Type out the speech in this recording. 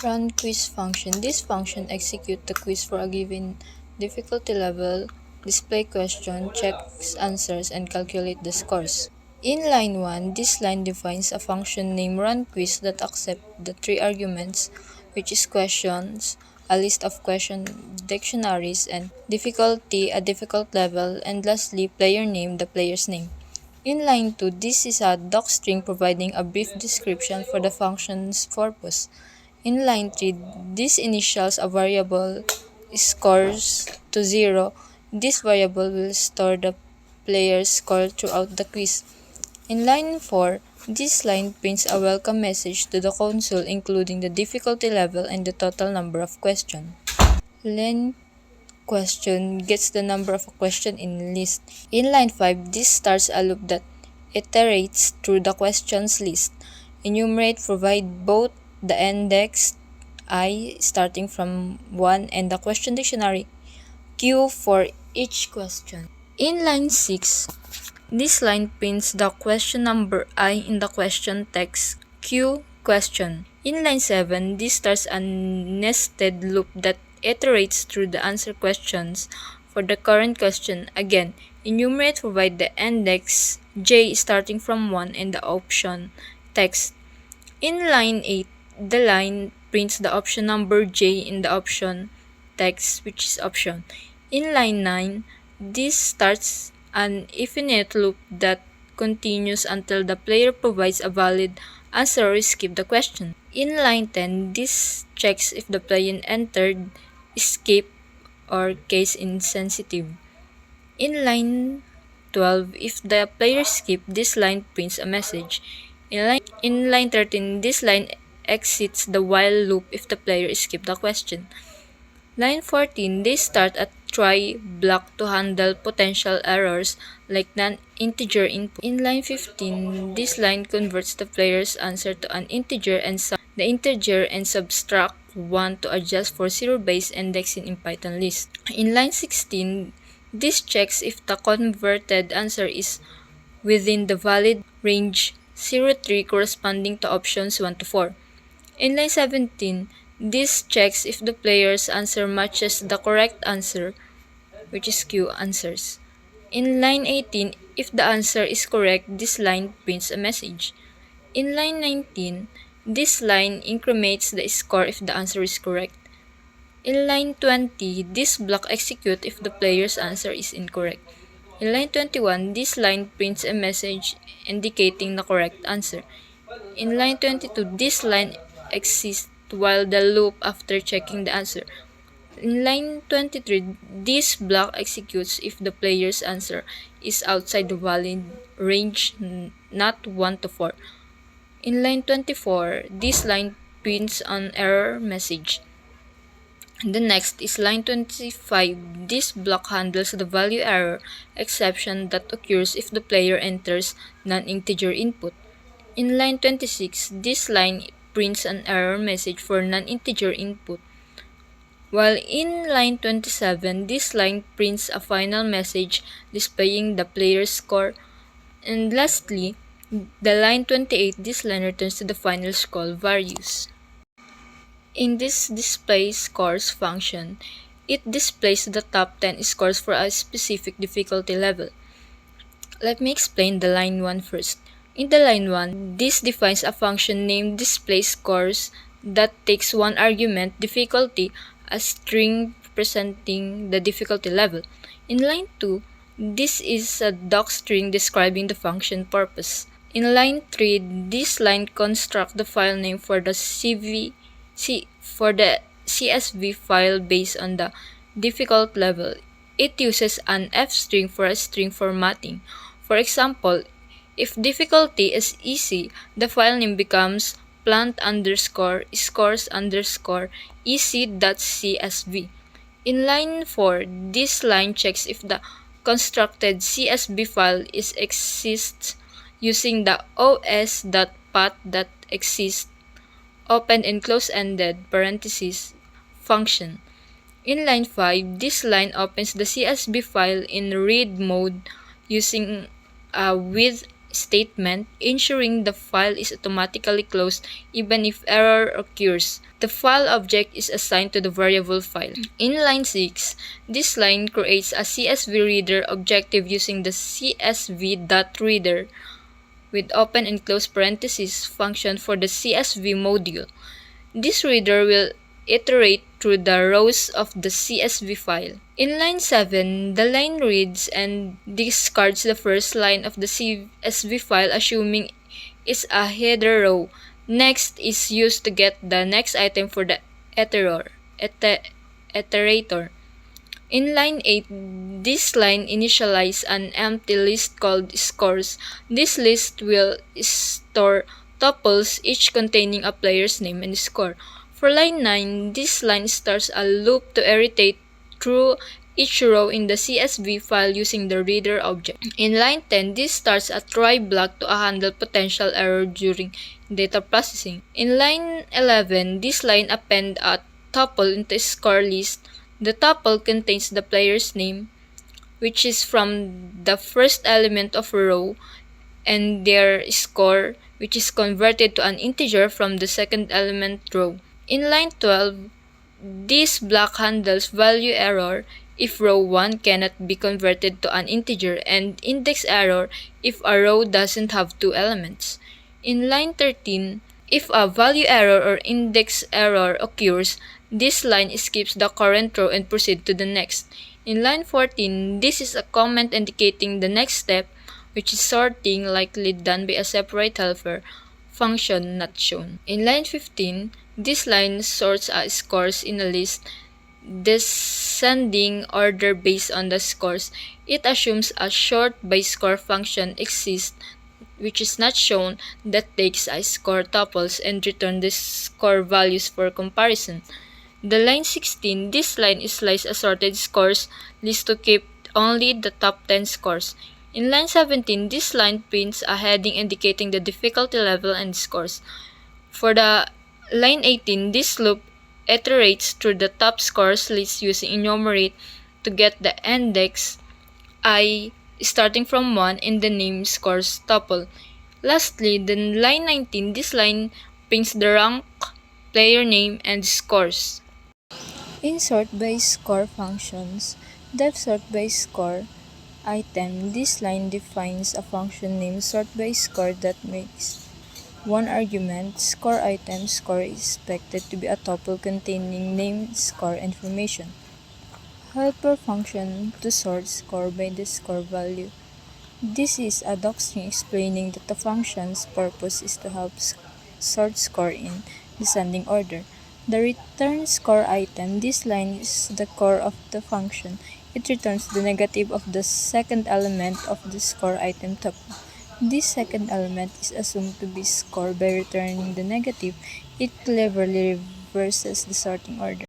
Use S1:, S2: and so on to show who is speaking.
S1: Run quiz function. This function executes the quiz for a given difficulty level, display question, checks answers, and calculate the scores. In line 1, this line defines a function named runQuiz that accepts the three arguments, which is questions, a list of question dictionaries, and difficulty, a difficult level, and lastly, player name, the player's name. In line 2, this is a docstring providing a brief description for the function's purpose. In line 3, this initials a variable scores to 0. This variable will store the player's score throughout the quiz. In line 4, this line prints a welcome message to the console including the difficulty level and the total number of questions. Line question gets the number of a question in list. In line 5, this starts a loop that iterates through the questions list. Enumerate provide both the index I starting from 1 and the question dictionary Q for each question. In line 6, this line prints the question number I in the question text Q question. In line 7, this starts a nested loop that iterates through the answer questions for the current question. Again, enumerate provide the index J starting from 1 and the option text. In line 8, the line prints the option number J in the option text, which is option. In line 9, this starts an infinite loop that continues until the player provides a valid answer or skip the question. In line 10, this checks if the player entered skip or case insensitive. In line 12, if the player skip, this line prints a message. In line 13, this line exits the while loop if the player skip the question. Line 14, they start a try block to handle potential errors like non-integer input. In line 15, this line converts the player's answer to an integer and sums the integer and subtract 1 to adjust for zero-based indexing in Python list. In line 16, this checks if the converted answer is within the valid range 0-3 corresponding to options 1 to 4. In line 17, this checks if the player's answer matches the correct answer, which is Q answers. In line 18, if the answer is correct, this line prints a message. In line 19, this line increments the score if the answer is correct. In line 20, this block executes if the player's answer is incorrect. In line 21, this line prints a message indicating the correct answer. In line 22, this line exists while the loop after checking the answer. In line 23, this block executes if the player's answer is outside the valid range, not 1 to 4. In line 24, this line prints an error message. The next is line 25. This block handles the value error exception that occurs if the player enters non-integer input. In line 26, this line prints an error message for non-integer input. While in line 27, this line prints a final message displaying the player's score. And lastly, the line 28, this line returns to the final score values. In this display scores function, it displays the top 10 scores for a specific difficulty level. Let me explain the line 1 first. In the line 1, this defines a function named display scores that takes one argument, difficulty, a string representing the difficulty level. In line 2, this is a docstring describing the function purpose. In line 3, this line constructs the file name for the CSV file based on the difficult level. It uses an F string for a string formatting. For example, if difficulty is easy, the file name becomes plant_scores_easy.csv. In line 4, this line checks if the constructed CSV file exists using the os.path.exist open and close-ended parentheses function. In line 5, this line opens the CSV file in read mode using a with statement, ensuring the file is automatically closed even if error occurs. The file object is assigned to the variable file. In line 6, this line creates a CSV reader objective using the csv.reader with open and close parentheses function for the CSV module. This reader will iterate through the rows of the CSV file. In line 7, the line reads and discards the first line of the CSV file assuming it's a header row. Next is used to get the next item for the iterator. In line 8, this line initializes an empty list called scores. This list will store tuples, each containing a player's name and score. For line 9, this line starts a loop to iterate through each row in the CSV file using the reader object. In line 10, this starts a try block to handle potential error during data processing. In line 11, this line appends a tuple into a score list. The tuple contains the player's name, which is from the first element of a row, and their score, which is converted to an integer from the second element row. In line 12, this block handles value error if row 1 cannot be converted to an integer and index error if a row doesn't have two elements. In line 13, if a value error or index error occurs, this line skips the current row and proceeds to the next. In line 14, this is a comment indicating the next step, which is sorting, likely done by a separate helper function not shown. In line 15, this line sorts scores in a list descending order based on the scores. It assumes a sort by score function exists, which is not shown, that takes a score tuples and return the score values for comparison. The line 16, this line is slice assorted scores list to keep only the top 10 scores. In line 17, this line prints a heading indicating the difficulty level and scores. For the line 18, this loop iterates through the top scores list using enumerate to get the index I starting from 1 in the name scores tuple. Lastly, the line 19, this line prints the rank, player name, and scores. In sort by score functions, def sort by score item, this line defines a function named sort by score that makes one argument, score item score is expected to be a tuple containing name, score, information. Helper function to sort score by the score value. This is a docstring explaining that the function's purpose is to help sort score in descending order. The return score item, this line is the core of the function. It returns the negative of the second element of the score item tuple. This second element is assumed to be score by returning the negative. It cleverly reverses the sorting order.